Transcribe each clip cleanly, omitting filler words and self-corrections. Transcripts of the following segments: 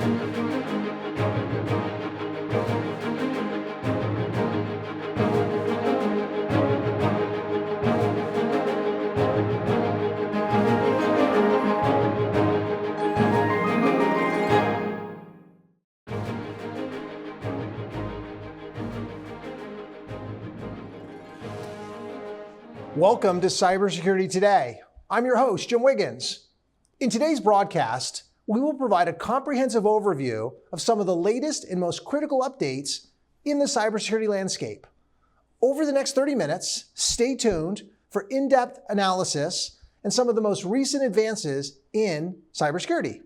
Welcome to Cybersecurity Today. I'm your host, Jim Wiggins. In today's broadcast, we will provide a comprehensive overview of some of the latest and most critical updates in the cybersecurity landscape. Over the next 30 minutes, stay tuned for in-depth analysis and some of the most recent advances in cybersecurity.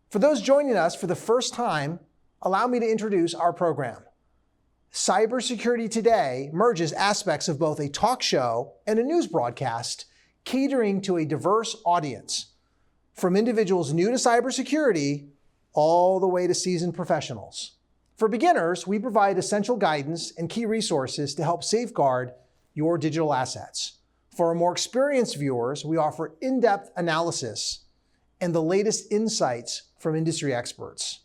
For those joining us for the first time, allow me to introduce our program. Cybersecurity Today merges aspects of both a talk show and a news broadcast, catering to a diverse audience, from individuals new to cybersecurity all the way to seasoned professionals. For beginners, we provide essential guidance and key resources to help safeguard your digital assets. For our more experienced viewers, we offer in-depth analysis and the latest insights from industry experts.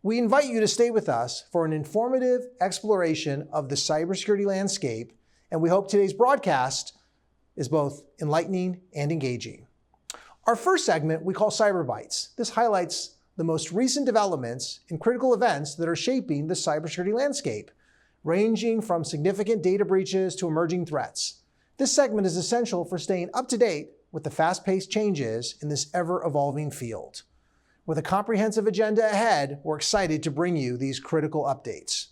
We invite you to stay with us for an informative exploration of the cybersecurity landscape, and we hope today's broadcast is both enlightening and engaging. Our first segment we call Cyber Bites. This highlights the most recent developments and critical events that are shaping the cybersecurity landscape, ranging from significant data breaches to emerging threats. This segment is essential for staying up to date with the fast-paced changes in this ever-evolving field. With a comprehensive agenda ahead, we're excited to bring you these critical updates.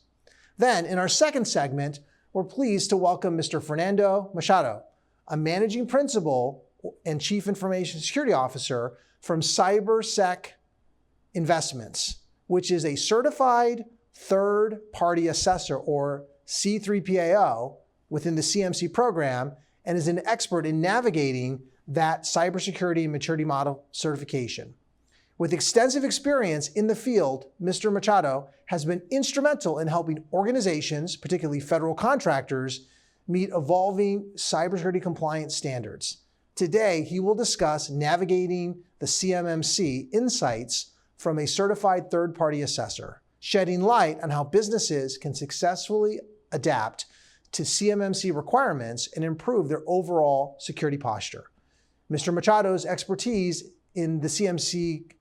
Then, in our second segment, we're pleased to welcome Mr. Fernando Machado, a Managing Principal and Chief Information Security Officer from Cybersec Investments, which is a Certified Third-Party Assessor, or C3PAO, within the CMC program, and is an expert in navigating that cybersecurity and maturity model certification. With extensive experience in the field, Mr. Machado has been instrumental in helping organizations, particularly federal contractors, meet evolving cybersecurity compliance standards. Today, he will discuss navigating the CMMC-Insights from a Certified Third-Party Assessor, shedding light on how businesses can successfully adapt to CMMC requirements and improve their overall security posture. Mr. Machado's expertise in the CMC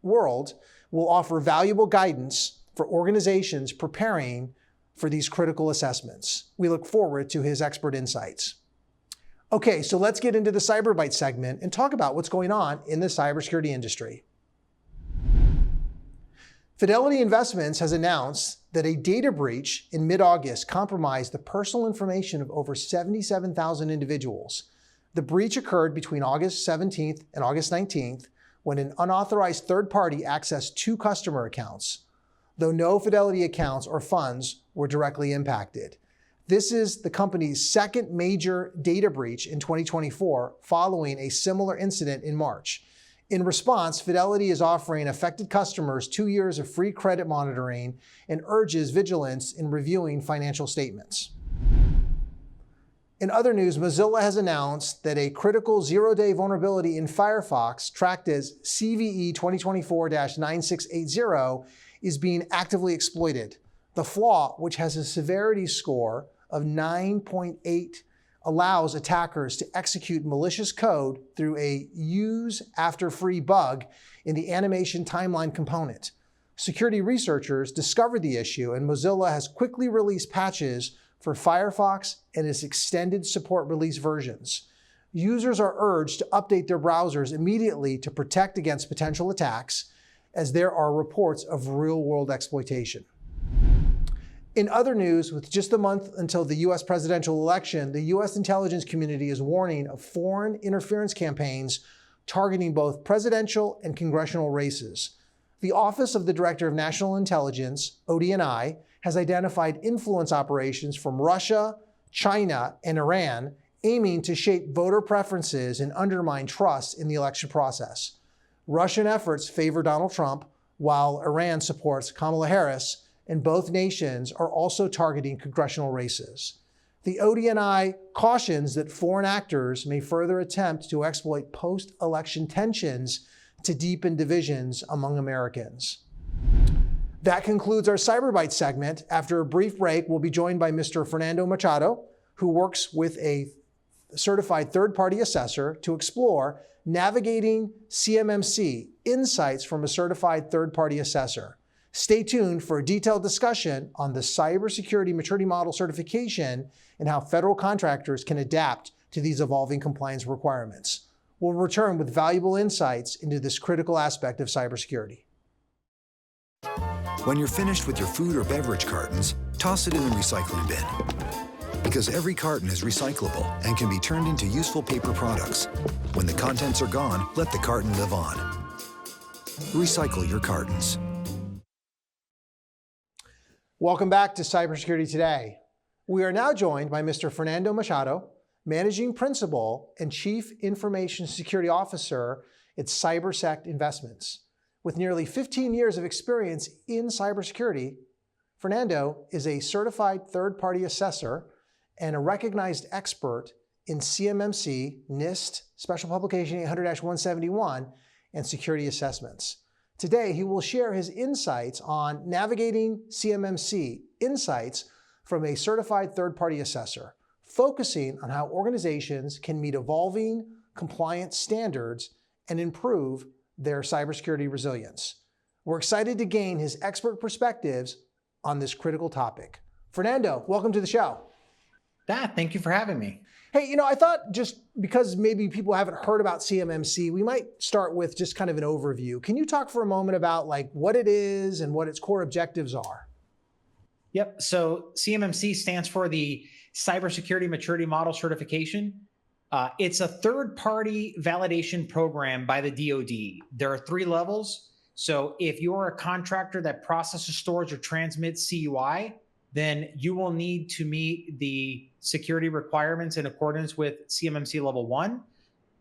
world will offer valuable guidance for organizations preparing for these critical assessments. We look forward to his expert insights. Okay, so let's get into the Cyber Bite segment and talk about what's going on in the cybersecurity industry. Fidelity Investments has announced that a data breach in mid-August compromised the personal information of over 77,000 individuals. The breach occurred between August 17th and August 19th, when an unauthorized third party accessed 2 customer accounts, though no Fidelity accounts or funds were directly impacted. This is the company's second major data breach in 2024, following a similar incident in March. In response, Fidelity is offering affected customers 2 years of free credit monitoring and urges vigilance in reviewing financial statements. In other news, Mozilla has announced that a critical zero-day vulnerability in Firefox, tracked as CVE 2024-9680, is being actively exploited. The flaw, which has a severity score of 9.8, allows attackers to execute malicious code through a use after free bug in the animation timeline component. Security researchers discovered the issue, and Mozilla has quickly released patches for Firefox and its extended support release versions. Users are urged to update their browsers immediately to protect against potential attacks, as there are reports of real-world exploitation. In other news, with just a month until the US presidential election, the US intelligence community is warning of foreign interference campaigns targeting both presidential and congressional races. The Office of the Director of National Intelligence, ODNI, has identified influence operations from Russia, China, and Iran, aiming to shape voter preferences and undermine trust in the election process. Russian efforts favor Donald Trump, while Iran supports Kamala Harris, and both nations are also targeting congressional races. The ODNI cautions that foreign actors may further attempt to exploit post-election tensions to deepen divisions among Americans. That concludes our CyberBite segment. After a brief break, we'll be joined by Mr. Fernando Machado, who works with a Certified Third-Party Assessor to explore navigating CMMC-Insights from a Certified Third-Party Assessor. Stay tuned for a detailed discussion on the Cybersecurity Maturity Model certification and how federal contractors can adapt to these evolving compliance requirements. We'll return with valuable insights into this critical aspect of cybersecurity. When you're finished with your food or beverage cartons, toss it in the recycling bin. Because every carton is recyclable and can be turned into useful paper products. When the contents are gone, let the carton live on. Recycle your cartons. Welcome back to Cybersecurity Today. We are now joined by Mr. Fernando Machado, Managing Principal and Chief Information Security Officer at Cybersec Investments. With nearly 15 years of experience in cybersecurity, Fernando is a certified third-party assessor and a recognized expert in CMMC, NIST, Special Publication 800-171, and security assessments. Today, he will share his insights on navigating CMMC-Insights from a certified third-party assessor, focusing on how organizations can meet evolving compliance standards and improve their cybersecurity resilience. We're excited to gain his expert perspectives on this critical topic. Fernando, welcome to the show. Thank you for having me. Hey, I thought just because maybe people haven't heard about CMMC, we might start with just kind of an overview. Can you talk for a moment about what it is and what its core objectives are? Yep. So CMMC stands for the Cybersecurity Maturity Model Certification. It's a third-party validation program by the DoD. There are 3 levels. So if you're a contractor that processes, stores, or transmits CUI, then you will need to meet the security requirements in accordance with CMMC Level 1.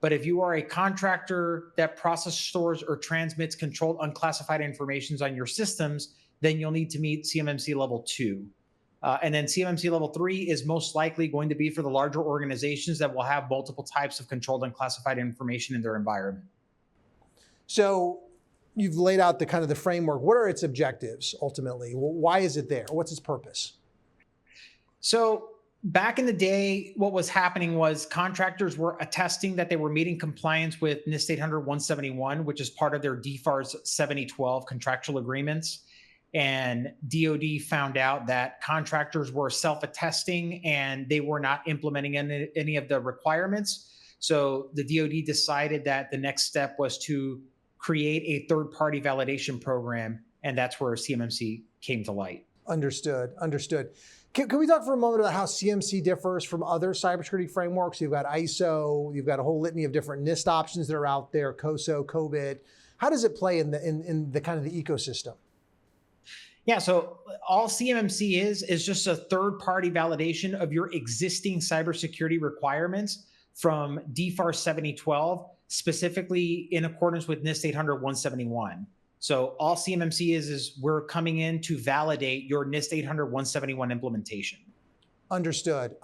But if you are a contractor that processes, stores, or transmits controlled unclassified information on your systems, then you'll need to meet CMMC Level 2. And then CMMC Level 3 is most likely going to be for the larger organizations that will have multiple types of controlled unclassified information in their environment. So you've laid out the kind of the framework. What are its objectives ultimately? Why is it there? What's its purpose? So back in the day, what was happening was contractors were attesting that they were meeting compliance with NIST 800-171, which is part of their DFARS 7012 contractual agreements. And DoD found out that contractors were self-attesting and they were not implementing any of the requirements. So the DoD decided that the next step was to create a third-party validation program, and that's where CMMC came to light. Understood. Can we talk for a moment about how CMMC differs from other cybersecurity frameworks? You've got ISO, you've got a whole litany of different NIST options that are out there, COSO, COBIT. How does it play in the kind of the ecosystem? Yeah, so all CMMC is just a third-party validation of your existing cybersecurity requirements from DFARS 7012, specifically in accordance with NIST 800-171. So all CMMC is we're coming in to validate your NIST 800-171 implementation. Understood.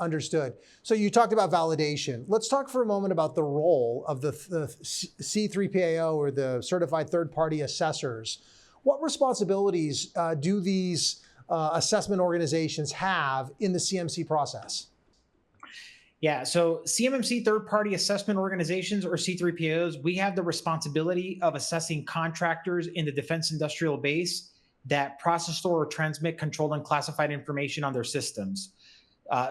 So you talked about validation. Let's talk for a moment about the role of the C3PAO or the Certified Third-Party Assessors. What responsibilities do these assessment organizations have in the CMMC process? Yeah, so CMMC third-party assessment organizations, or C3PAOs, we have the responsibility of assessing contractors in the defense industrial base that process, store, or transmit controlled and classified information on their systems.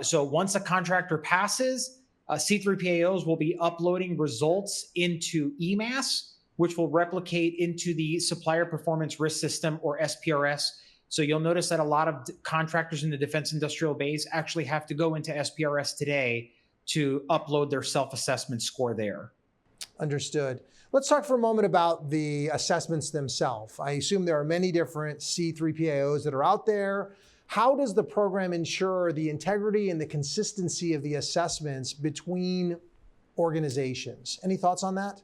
So once a contractor passes, C3PAOs will be uploading results into EMAS, which will replicate into the Supplier Performance Risk System, or SPRS. So you'll notice that a lot of contractors in the defense industrial base actually have to go into SPRS today to upload their self-assessment score there. Understood. Let's talk for a moment about the assessments themselves. I assume there are many different C3PAOs that are out there. How does the program ensure the integrity and the consistency of the assessments between organizations? Any thoughts on that?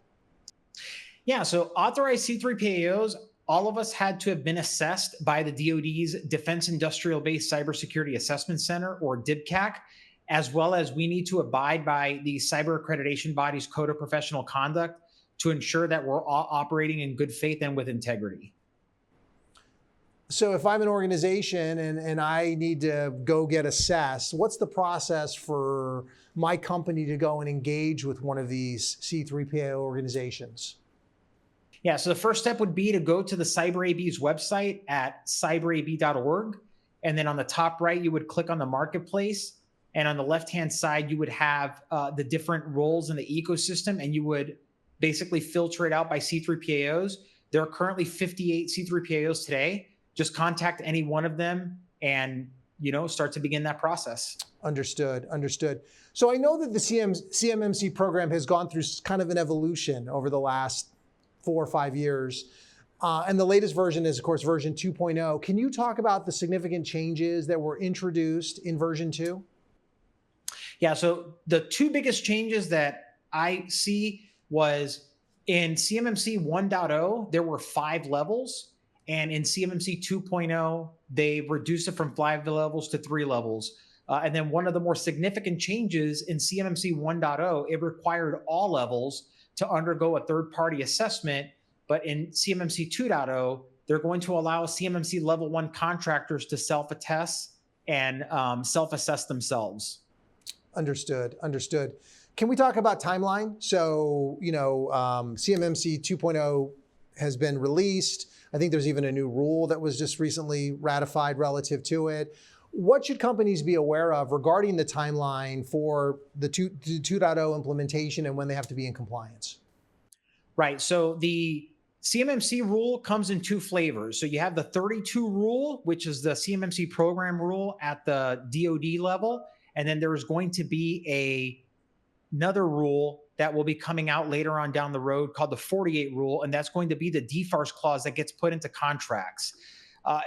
Yeah, so authorized C3PAOs, all of us had to have been assessed by the DoD's Defense Industrial Base Cybersecurity Assessment Center, or DIBCAC, as well as we need to abide by the Cyber Accreditation Body's Code of Professional Conduct to ensure that we're all operating in good faith and with integrity. So if I'm an organization and I need to go get assessed, what's the process for my company to go and engage with one of these C3PAO organizations? Yeah, so the first step would be to go to the CyberAB's website at cyberab.org. And then on the top right, you would click on the marketplace. And on the left-hand side, you would have the different roles in the ecosystem, and you would basically filter it out by C3PAOs. There are currently 58 C3PAOs today. Just contact any one of them and start to begin that process. Understood. So I know that the CMMC program has gone through kind of an evolution over the last 4 or 5 years. And the latest version is, of course, version 2.0. Can you talk about the significant changes that were introduced in version 2? Yeah, so the two biggest changes that I see was in CMMC 1.0, there were 5 levels. And in CMMC 2.0, they reduced it from 5 levels to 3 levels. And then one of the more significant changes in CMMC 1.0, it required all levels to undergo a third-party assessment. But in CMMC 2.0, they're going to allow CMMC level 1 contractors to self-attest and self-assess themselves. Understood. Can we talk about timeline? So, CMMC 2.0 has been released. I think there's even a new rule that was just recently ratified relative to it. What should companies be aware of regarding the timeline for the 2.0 implementation and when they have to be in compliance? Right. So the CMMC rule comes in 2 flavors. So you have the 32 rule, which is the CMMC program rule at the DoD level. And then there is going to be another rule that will be coming out later on down the road called the 48 rule. And that's going to be the DFARS clause that gets put into contracts.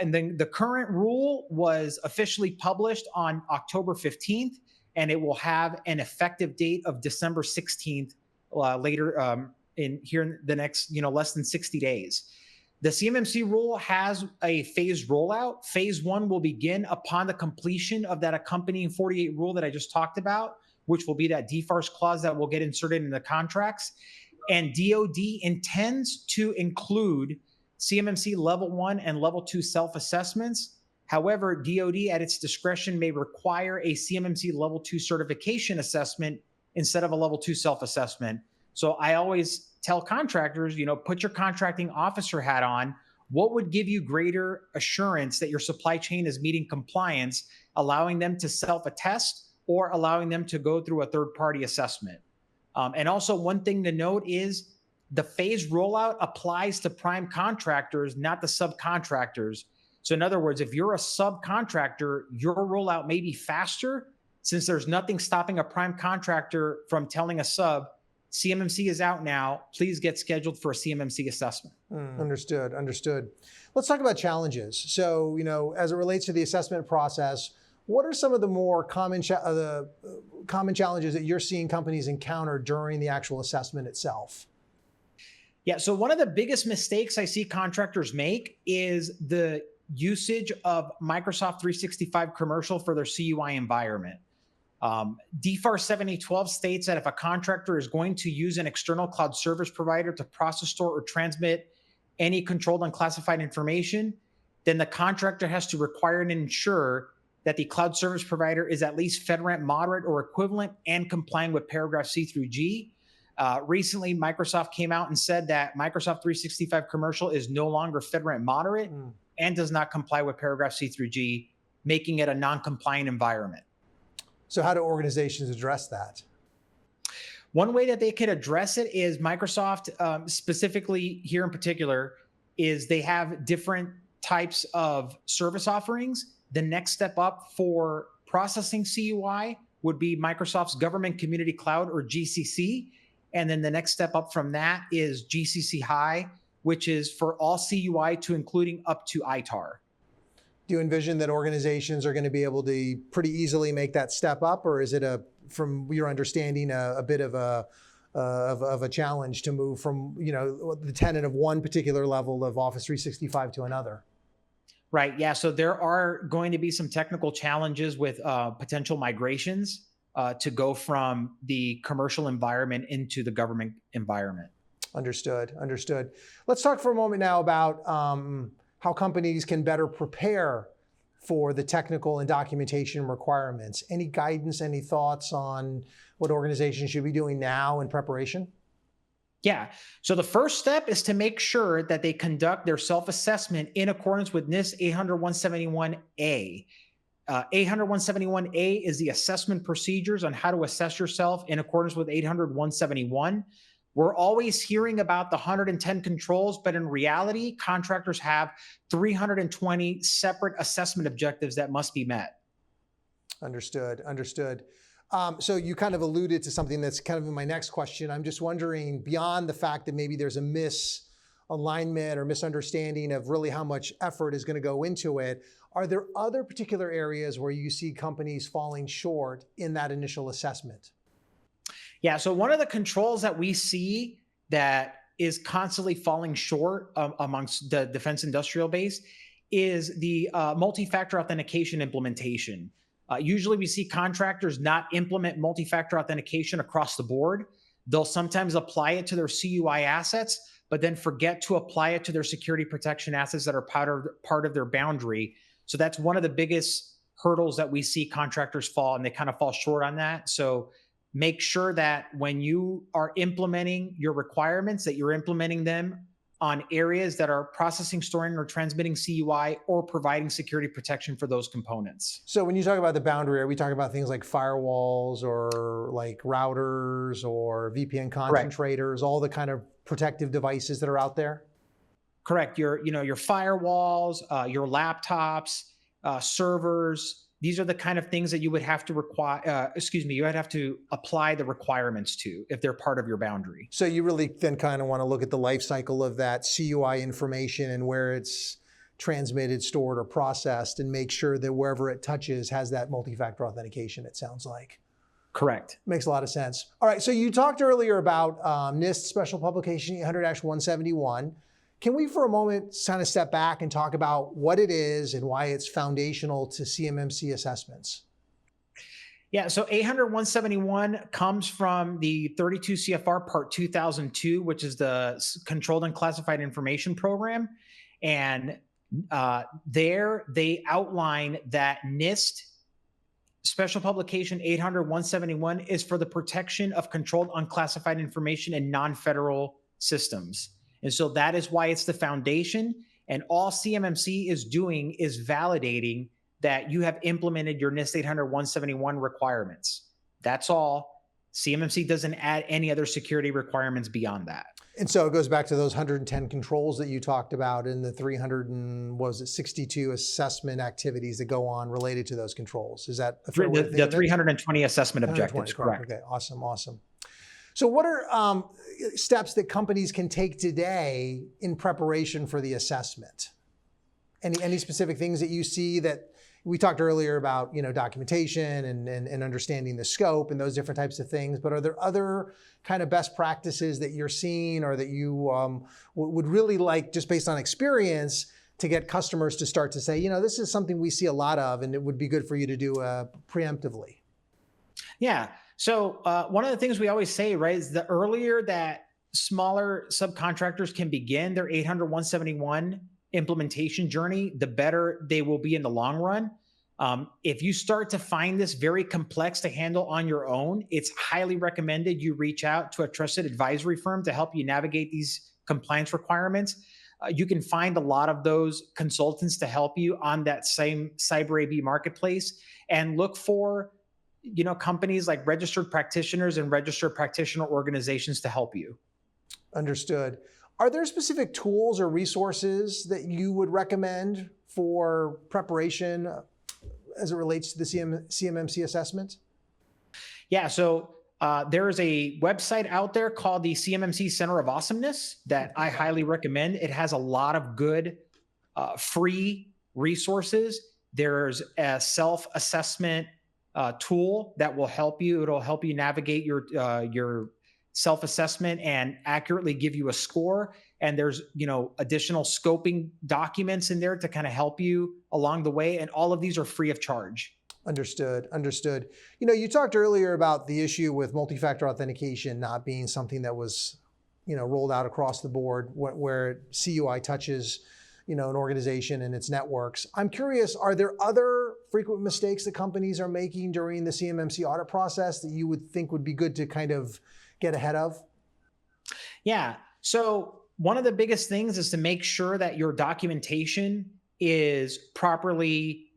And then the current rule was officially published on October 15th, and it will have an effective date of December 16th later in the next, less than 60 days. The CMMC rule has a phased rollout. Phase 1 will begin upon the completion of that accompanying 48 rule that I just talked about, which will be that DFARS clause that will get inserted in the contracts. And DoD intends to include CMMC level 1 and level 2 self-assessments. However, DoD at its discretion may require a CMMC level 2 certification assessment instead of a level 2 self-assessment. So I always tell contractors, put your contracting officer hat on. What would give you greater assurance that your supply chain is meeting compliance, allowing them to self-attest or allowing them to go through a third-party assessment? And also one thing to note is the phased rollout applies to prime contractors, not the subcontractors. So in other words, if you're a subcontractor, your rollout may be faster since there's nothing stopping a prime contractor from telling a sub, CMMC is out now, please get scheduled for a CMMC assessment. Understood. Let's talk about challenges. So, as it relates to the assessment process, what are some of the more common challenges that you're seeing companies encounter during the actual assessment itself? Yeah, so one of the biggest mistakes I see contractors make is the usage of Microsoft 365 commercial for their CUI environment. DFAR 7812 states that if a contractor is going to use an external cloud service provider to process, store, or transmit any controlled unclassified information, then the contractor has to require and ensure that the cloud service provider is at least FedRAMP moderate or equivalent and complying with paragraph C through G. Recently, Microsoft came out and said that Microsoft 365 commercial is no longer FedRAMP moderate and does not comply with paragraph C through G, making it a non-compliant environment. So how do organizations address that? One way that they could address it is Microsoft, specifically here in particular, is they have different types of service offerings. The next step up for processing CUI would be Microsoft's Government Community Cloud, or GCC. And then the next step up from that is GCC High, which is for all CUI to including up to ITAR. Do you envision that organizations are going to be able to pretty easily make that step up, or is it, from your understanding, a bit of a challenge to move from the tenant of one particular level of Office 365 to another? Right. Yeah. So there are going to be some technical challenges with potential migrations to go from the commercial environment into the government environment. Understood. Let's talk for a moment now about how how companies can better prepare for the technical and documentation requirements. Any guidance, any thoughts on what organizations should be doing now in preparation? Yeah. So the first step is to make sure that they conduct their self-assessment in accordance with NIST 800-171A. 800-171A is the assessment procedures on how to assess yourself in accordance with 800-171. We're always hearing about the 110 controls, but in reality, contractors have 320 separate assessment objectives that must be met. Understood. So you kind of alluded to something that's kind of in my next question. I'm just wondering, beyond the fact that maybe there's a misalignment or misunderstanding of really how much effort is going to go into it, are there other particular areas where you see companies falling short in that initial assessment? Yeah, so one of the controls that we see that is constantly falling short amongst the defense industrial base is the multi-factor authentication implementation. Usually we see contractors not implement multi-factor authentication across the board. They'll sometimes apply it to their CUI assets, but then forget to apply it to their security protection assets that are part of their boundary. So that's one of the biggest hurdles that we see contractors fall, and they kind of fall short on that. So make sure that when you are implementing your requirements, that you're implementing them on areas that are processing, storing, or transmitting CUI or providing security protection for those components. So when you talk about the boundary, are we talking about things like firewalls or like routers or VPN concentrators, Correct. All the kind of protective devices that are out there? Correct. Your firewalls, your laptops, servers. These are the kind of things that you would have to you would have to apply the requirements to if they're part of your boundary. So you really then kind of want to look at the life cycle of that CUI information and where it's transmitted, stored, or processed, and make sure that wherever it touches has that multi-factor authentication, it sounds like. Correct. Makes a lot of sense. All right, so you talked earlier about NIST Special Publication 800-171. Can we, for a moment, kind of step back and talk about what it is and why it's foundational to CMMC assessments? Yeah, so 800-171 comes from the 32 CFR Part 2002, which is the Controlled and Classified Information Program. And there they outline that NIST Special Publication 800-171 is for the protection of controlled unclassified information in non-federal systems. And so that is why it's the foundation. And all CMMC is doing is validating that you have implemented your NIST 800-171 requirements. That's all. CMMC doesn't add any other security requirements beyond that. And so it goes back to those 110 controls that you talked about and the 362 assessment activities that go on related to those controls. Is that a fair way to think of it? 320 assessment objectives, correct. Okay, awesome. So what are steps that companies can take today in preparation for the assessment? Any specific things that you see that we talked earlier about, documentation and understanding the scope and those different types of things, but are there other kind of best practices that you're seeing or that you would really like, just based on experience, to get customers to start to say, this is something we see a lot of and it would be good for you to do preemptively? Yeah. So one of the things we always say, right, is the earlier that smaller subcontractors can begin their 800-171 implementation journey, the better they will be in the long run. If you start to find this very complex to handle on your own, it's highly recommended you reach out to a trusted advisory firm to help you navigate these compliance requirements. You can find a lot of those consultants to help you on that same CyberAB marketplace, and look for companies like registered practitioners and registered practitioner organizations to help you. Understood. Are there specific tools or resources that you would recommend for preparation as it relates to the CMMC assessment? Yeah, so there is a website out there called the CMMC Center of Awesomeness that I highly recommend. It has a lot of good free resources. There's a self-assessment tool that will help you. It'll help you navigate your self-assessment and accurately give you a score. And there's, additional scoping documents in there to kind of help you along the way. And all of these are free of charge. Understood. You talked earlier about the issue with multi-factor authentication not being something that was, rolled out across the board where CUI touches, an organization and its networks. I'm curious, are there other frequent mistakes that companies are making during the CMMC audit process that you would think would be good to kind of get ahead of? Yeah. So one of the biggest things is to make sure that your documentation is properly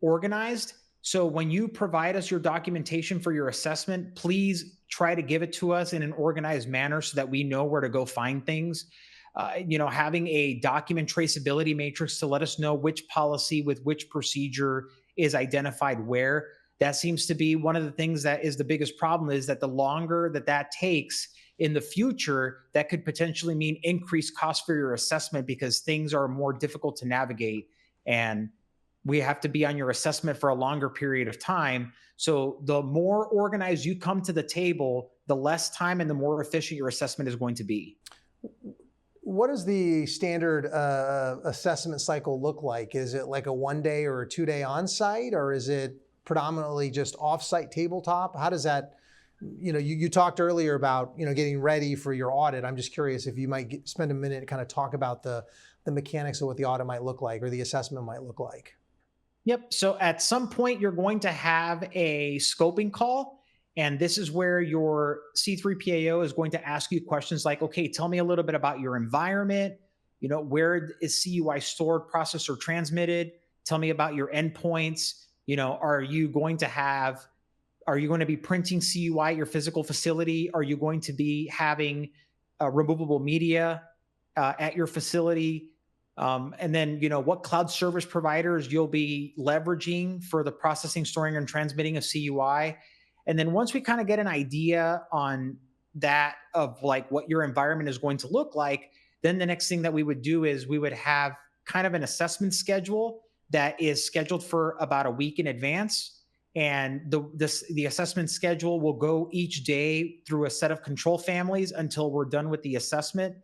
organized. So when you provide us your documentation for your assessment, please try to give it to us in an organized manner so that we know where to go find things. Having a document traceability matrix to let us know which policy with which procedure is identified where. That seems to be one of the things that is the biggest problem, is that the longer that takes in the future, that could potentially mean increased cost for your assessment because things are more difficult to navigate and we have to be on your assessment for a longer period of time. So the more organized you come to the table, the less time and the more efficient your assessment is going to be. What does the standard assessment cycle look like? Is it like a 1-day or a 2-day on-site, or is it predominantly just off-site tabletop? How does that, you talked earlier about, getting ready for your audit. I'm just curious if you might spend a minute to kind of talk about the mechanics of what the audit might look like or the assessment might look like. Yep. So at some point, you're going to have a scoping call. And this is where your C3PAO is going to ask you questions like, okay, tell me a little bit about your environment. Where is CUI stored, processed, or transmitted? Tell me about your endpoints. Are you going to be printing CUI at your physical facility? Are you going to be having removable media at your facility? And then, what cloud service providers you'll be leveraging for the processing, storing, and transmitting of CUI. And then once we kind of get an idea on that of like what your environment is going to look like, then the next thing that we would do is we would have kind of an assessment schedule that is scheduled for about a week in advance. And the assessment schedule will go each day through a set of control families until we're done with the assessment.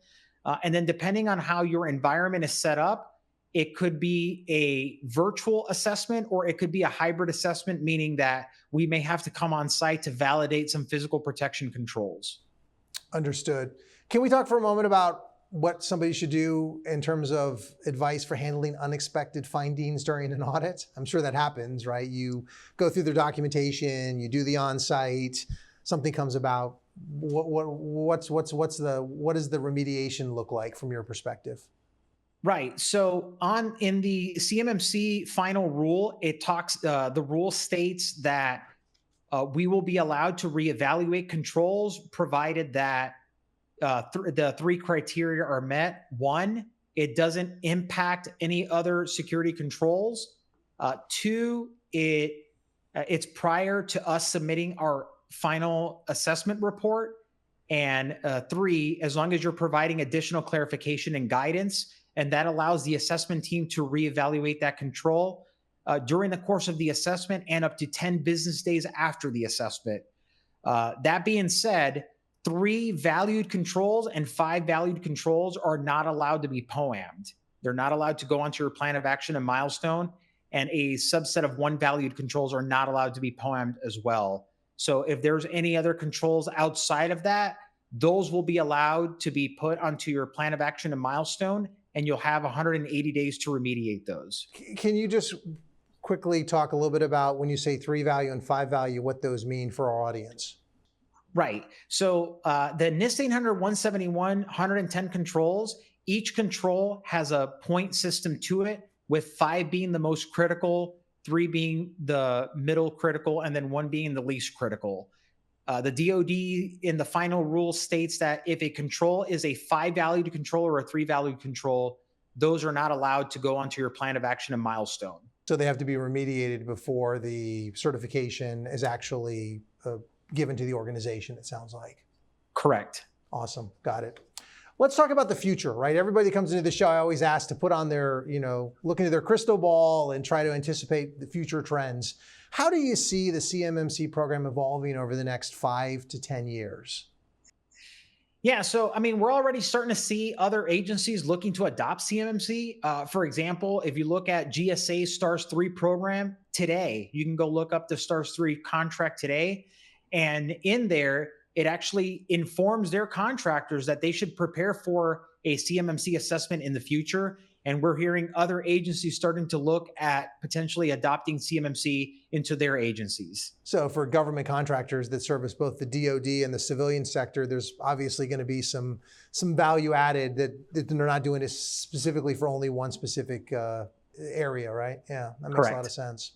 And then depending on how your environment is set up, it could be a virtual assessment or it could be a hybrid assessment, meaning that we may have to come on site to validate some physical protection controls. Understood. Can we talk for a moment about what somebody should do in terms of advice for handling unexpected findings during an audit? I'm sure that happens, right? You go through their documentation, you do the on-site, something comes about. What does the remediation look like from your perspective? Right. So in the CMMC final rule, it talks, the rule states that we will be allowed to reevaluate controls provided that the 3 criteria are met. 1, it doesn't impact any other security controls. 2, it's prior to us submitting our final assessment report. And 3, as long as you're providing additional clarification and guidance, and that allows the assessment team to reevaluate that control during the course of the assessment and up to 10 business days after the assessment. That being said, 3 valued controls and 5 valued controls are not allowed to be POAM'd. They're not allowed to go onto your plan of action and milestone, and a subset of 1 valued controls are not allowed to be POAM'd as well. So if there's any other controls outside of that, those will be allowed to be put onto your plan of action and milestone, and you'll have 180 days to remediate those. Can you just quickly talk a little bit about when you say 3 value and 5 value, what those mean for our audience? Right. So the NIST 800, 171, 110 controls, each control has a point system to it, with 5 being the most critical, 3 being the middle critical, and then 1 being the least critical. The DoD in the final rule states that if a control is a 5-valued control or a 3-valued control, those are not allowed to go onto your plan of action and milestone. So they have to be remediated before the certification is actually given to the organization, it sounds like. Correct. Awesome. Got it. Let's talk about the future, right? Everybody that comes into the show, I always ask to put on their, look into their crystal ball and try to anticipate the future trends. How do you see the CMMC program evolving over the next 5 to 10 years? Yeah, so we're already starting to see other agencies looking to adopt CMMC. For example, if you look at GSA's STARS 3 program today, you can go look up the STARS 3 contract today. And in there, it actually informs their contractors that they should prepare for a CMMC assessment in the future. And we're hearing other agencies starting to look at potentially adopting CMMC into their agencies. So for government contractors that service both the DoD and the civilian sector, there's obviously going to be some value added that they're not doing this specifically for only one specific area, right? Yeah, that makes Correct. a lot of sense.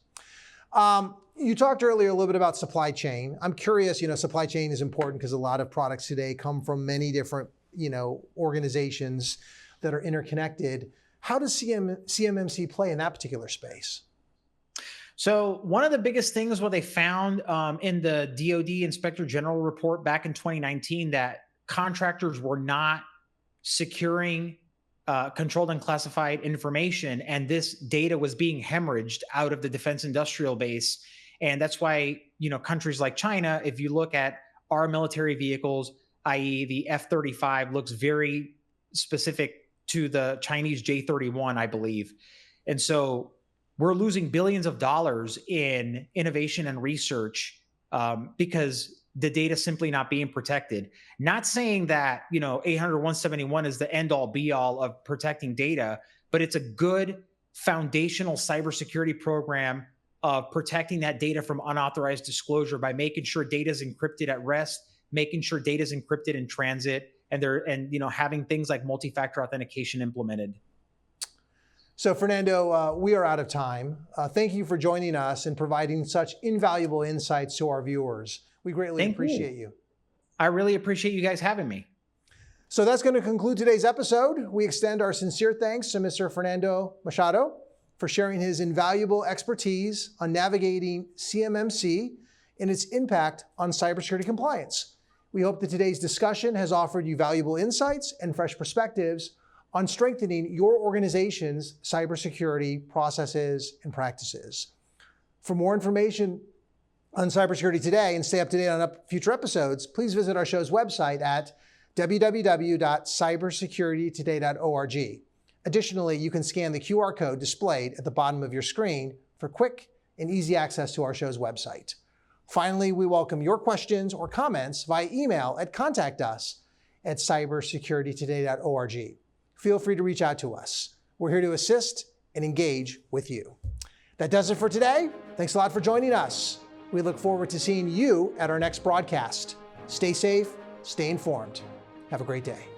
You talked earlier a little bit about supply chain. I'm curious, supply chain is important because a lot of products today come from many different, organizations that are interconnected. How does CMMC play in that particular space? So one of the biggest things what they found in the DoD Inspector General report back in 2019 that contractors were not securing controlled and classified information, and this data was being hemorrhaged out of the defense industrial base. And that's why, countries like China, if you look at our military vehicles, i.e. the F-35 looks very specific to the Chinese J-31, I believe. And so we're losing billions of dollars in innovation and research because the data simply not being protected. Not saying that, 800-171 is the end all be all of protecting data, but it's a good foundational cybersecurity program of protecting that data from unauthorized disclosure by making sure data is encrypted at rest, making sure data is encrypted in transit, and having things like multi-factor authentication implemented. So Fernando, we are out of time. Thank you for joining us and providing such invaluable insights to our viewers. We greatly appreciate you. I really appreciate you guys having me. So that's going to conclude today's episode. We extend our sincere thanks to Mr. Fernando Machado for sharing his invaluable expertise on navigating CMMC and its impact on cybersecurity compliance. We hope that today's discussion has offered you valuable insights and fresh perspectives on strengthening your organization's cybersecurity processes and practices. For more information on Cybersecurity Today and stay up to date on future episodes, please visit our show's website at www.cybersecuritytoday.org. Additionally, you can scan the QR code displayed at the bottom of your screen for quick and easy access to our show's website. Finally, we welcome your questions or comments via email at contact@cybersecuritytoday.org. Feel free to reach out to us. We're here to assist and engage with you. That does it for today. Thanks a lot for joining us. We look forward to seeing you at our next broadcast. Stay safe, stay informed. Have a great day.